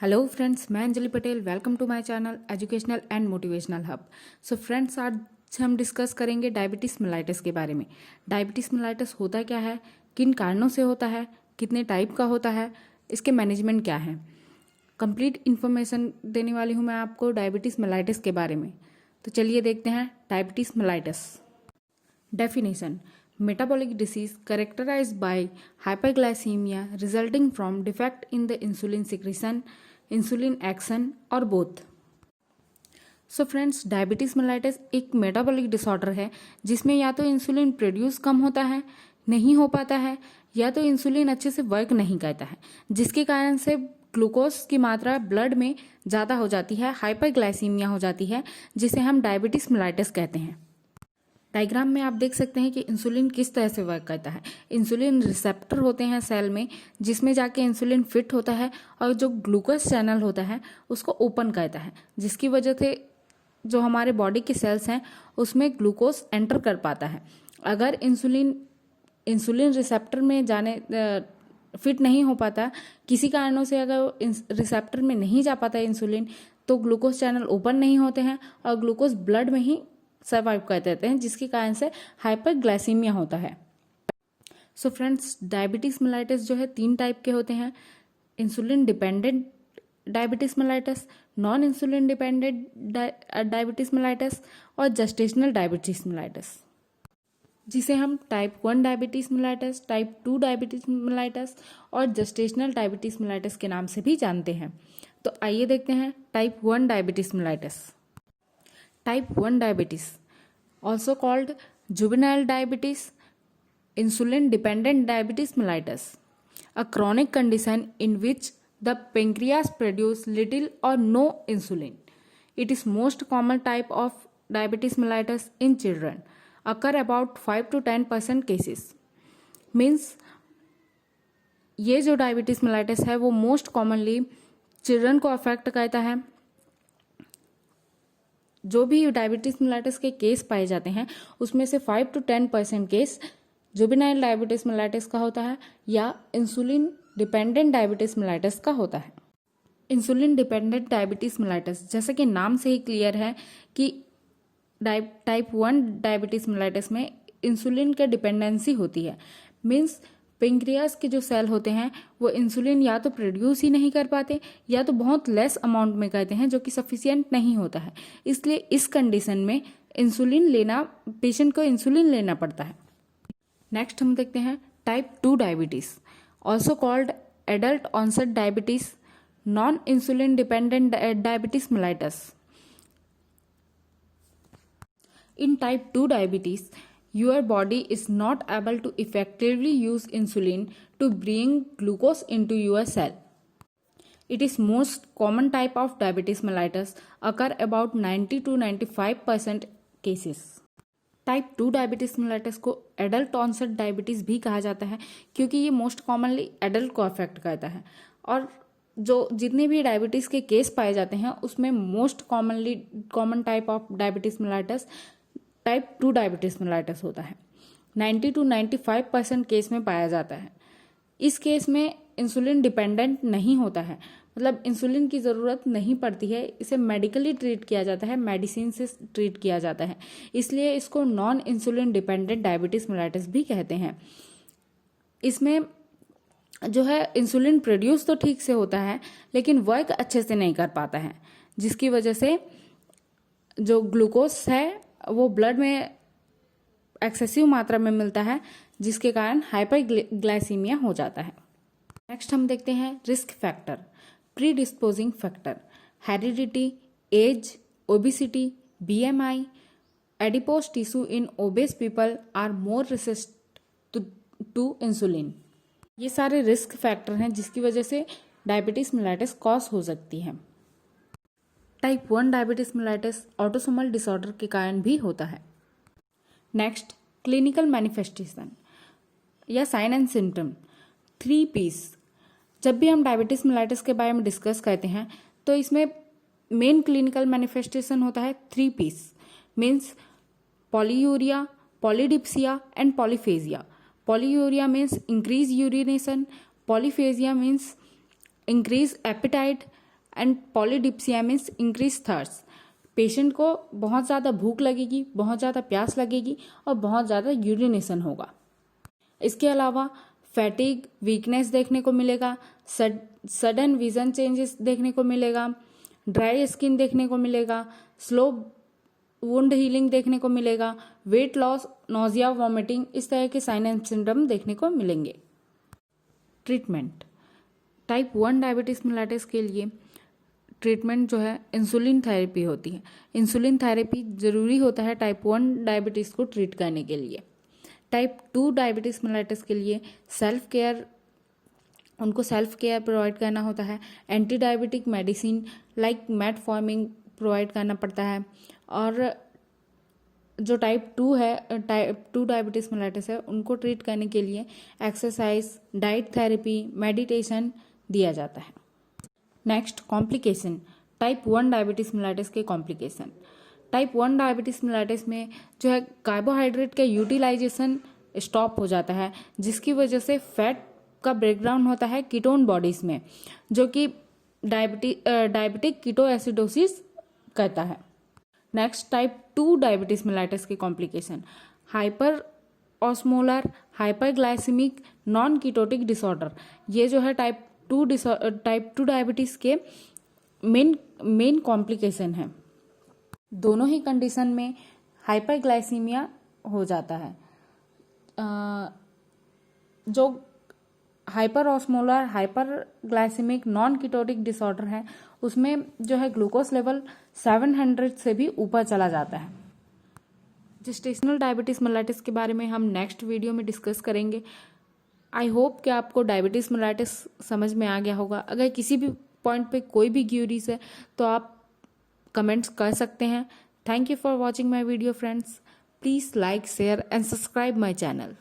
Hello friends, मैं Anjali Patel. Welcome to my channel educational and motivational hub. So friends, आज हम discuss करेंगे diabetes mellitus के बारे में। डायबिटीज़ मेलाइटिस होता क्या है, किन कारणों से होता है, कितने टाइप का होता है, इसके मैनेजमेंट क्या है। कंप्लीट इन्फॉर्मेशन देने वाली हूँ मैं आपको डायबिटीज़ मेलाइटिस के बारे में। तो चलिए देखते हैं diabetes mellitus. Definition: Metabolic disease characterized by hyperglycemia resulting from defect in the insulin secretion, insulin action or both. So friends, diabetes mellitus एक मेटाबॉलिक डिसऑर्डर है जिसमें या तो इंसुलिन प्रोड्यूस कम होता है, नहीं हो पाता है, या तो इंसुलिन अच्छे से वर्क नहीं करता है, जिसके कारण से ग्लूकोज की मात्रा ब्लड में ज़्यादा हो जाती है, हाइपरग्लाइसीमिया हो जाती है, जिसे हम डायबिटीज़ मेलाइटिस कहते हैं। डायग्राम में आप देख सकते हैं कि इंसुलिन किस तरह से वर्क करता है। इंसुलिन रिसेप्टर होते हैं सेल में, जिसमें जाके इंसुलिन फिट होता है और जो ग्लूकोज चैनल होता है उसको ओपन करता है, जिसकी वजह से जो हमारे बॉडी के सेल्स हैं उसमें ग्लूकोज एंटर कर पाता है। अगर इंसुलिन रिसेप्टर में जाने फिट नहीं हो पाता, किसी कारणों से अगर रिसेप्टर में नहीं जा पाता इंसुलिन, तो ग्लूकोज चैनल ओपन नहीं होते हैं और ग्लूकोज ब्लड में ही सर्वाइव करते रहते हैं, जिसके कारण से हाइपरग्लाइसीमिया होता है। सो फ्रेंड्स, डायबिटीज़ मेलाइटिस जो है 3 टाइप के होते हैं: insulin dependent diabetes mellitus, non insulin dependent diabetes mellitus और जेस्टेशनल डायबिटीज़ मेलाइटिस, जिसे हम type 1 diabetes mellitus, type 2 diabetes mellitus और जेस्टेशनल डायबिटीज़ मेलाइटिस के नाम से भी जानते हैं। तो आइए देखते हैं type 1 diabetes mellitus. Type 1 diabetes, also called juvenile diabetes, insulin dependent diabetes mellitus, a chronic condition in which the pancreas produces little or no insulin. It is most common type of diabetes mellitus in children, occur about 5 to 10% cases. Means ये जो diabetes mellitus है वो most commonly children को affect करता है। जो भी diabetes mellitus के केस पाए जाते हैं उसमें से 5 to 10% case juvenile diabetes mellitus का होता है या इंसुलिन डिपेंडेंट डायबिटीज मेलाइटिस का होता है। इंसुलिन डिपेंडेंट डायबिटीज मेलाइटिस, जैसे कि नाम से ही क्लियर है कि टाइप 1 डायबिटीज मेलाइटिस में इंसुलिन का डिपेंडेंसी होती है। मीन्स पेंक्रियास के जो सेल होते हैं वो इंसुलिन या तो प्रोड्यूस ही नहीं कर पाते या तो बहुत लेस अमाउंट में करते हैं, जो कि सफिशिएंट नहीं होता है। इसलिए इस कंडीशन में पेशेंट को इंसुलिन लेना पड़ता है। नेक्स्ट हम देखते हैं type 2 diabetes, also called adult onset diabetes, non insulin dependent diabetes mellitus. In type 2 diabetes, your body is not able to effectively use insulin to bring glucose into your cell. It is most common type of diabetes mellitus, occur about 90 to 95% cases. Type 2 diabetes mellitus को adult onset diabetes भी कहा जाता है, क्योंकि ये most commonly adult को affect करता है। और जो जितने भी डायबिटीज के केस पाए जाते हैं उसमें most common type of diabetes mellitus type 2 diabetes mellitus होता है। 90 to 95% केस में पाया जाता है। इस केस में इंसुलिन डिपेंडेंट नहीं होता है, मतलब इंसुलिन की ज़रूरत नहीं पड़ती है। इसे मेडिकली ट्रीट किया जाता है, मेडिसिन से ट्रीट किया जाता है, इसलिए इसको non insulin dependent diabetes mellitus भी कहते हैं। इसमें जो है इंसुलिन प्रोड्यूस तो ठीक से होता है लेकिन वर्क अच्छे से नहीं कर पाता है, जिसकी वजह से जो ग्लूकोज है वो ब्लड में एक्सेसिव मात्रा में मिलता है, जिसके कारण हाइपरग्लाइसीमिया हो जाता है। नेक्स्ट हम देखते हैं risk factor, predisposing factor, heredity, age, obesity, BMI, adipose tissue in obese people are more resistant to insulin. ये सारे रिस्क फैक्टर हैं जिसकी वजह से डायबिटीज मेलाइटिस कॉज हो सकती है। Type 1 diabetes mellitus autosomal disorder के कारण भी होता है। नेक्स्ट, क्लिनिकल मैनिफेस्टेशन या साइन एंड सिम्टम, 3 P's। जब भी हम डायबिटीज मेलाइटिस के बारे में डिस्कस करते हैं तो इसमें मेन क्लिनिकल मैनिफेस्टेशन होता है 3 P's। Means polyuria, polydipsia and polyphagia. Polyuria means increase urination, polyphagia means increase appetite, and polydipsia means increase thirst, patient को बहुत ज़्यादा भूख लगेगी, बहुत ज़्यादा प्यास लगेगी और बहुत ज़्यादा यूरिनेशन होगा। इसके अलावा फैटिग, वीकनेस देखने को मिलेगा, सडन विजन चेंजेस देखने को मिलेगा, ड्राई स्किन देखने को मिलेगा, स्लो वुंड हीलिंग देखने को मिलेगा, वेट लॉस, नोजिया, वॉमिटिंग, इस तरह के साइन एंड सिम्टम देखने को मिलेंगे। ट्रीटमेंट, टाइप 1 डायबिटीज मेलाइटिस के लिए ट्रीटमेंट जो है इंसुलिन थेरेपी होती है। इंसुलिन थेरेपी जरूरी होता है टाइप 1 डायबिटीज को ट्रीट करने के लिए। टाइप 2 डायबिटीज मेलाइटिस के लिए उनको सेल्फ केयर प्रोवाइड करना होता है। Anti diabetic medicine like metformin provide करना पड़ता है। और जो टाइप 2 डायबिटीज मेलाइटिस है उनको ट्रीट करने के लिए एक्सरसाइज, डाइट थेरेपी, मेडिटेशन दिया जाता है। Next, complication, type 1 diabetes mellitus के कॉम्प्लिकेशन। टाइप 1 डायबिटीज मेलाइटिस में जो है कार्बोहाइड्रेट का यूटिलाइजेशन स्टॉप हो जाता है, जिसकी वजह से फैट का ब्रेकडाउन होता है कीटोन बॉडीज में, जो कि डायबिटिक कीटोएसिडोसिस करता है। नेक्स्ट, टाइप 2 डायबिटीज मेलाइटिस के complication, hyper osmolar hyperglycaemic non ketotic disorder. ये जो है टाइप 2 डायबिटीज के मेन कॉम्प्लिकेशन है। दोनों ही कंडीशन में हाइपरग्लाइसीमिया हो जाता है। जो hyper osmolar hyperglycaemic non ketotic disorder है उसमें जो है ग्लूकोज लेवल 700 से भी ऊपर चला जाता है। जेस्टेशनल डायबिटीज मेलाइटिस के बारे में हम नेक्स्ट वीडियो में डिस्कस करेंगे। आई होप कि आपको डायबिटीज मेलाइटिस समझ में आ गया होगा। अगर किसी भी पॉइंट पे कोई भी क्यूरीज है तो आप कमेंट्स कर सकते हैं। Thank you for watching my video friends. Please like, share and subscribe my channel.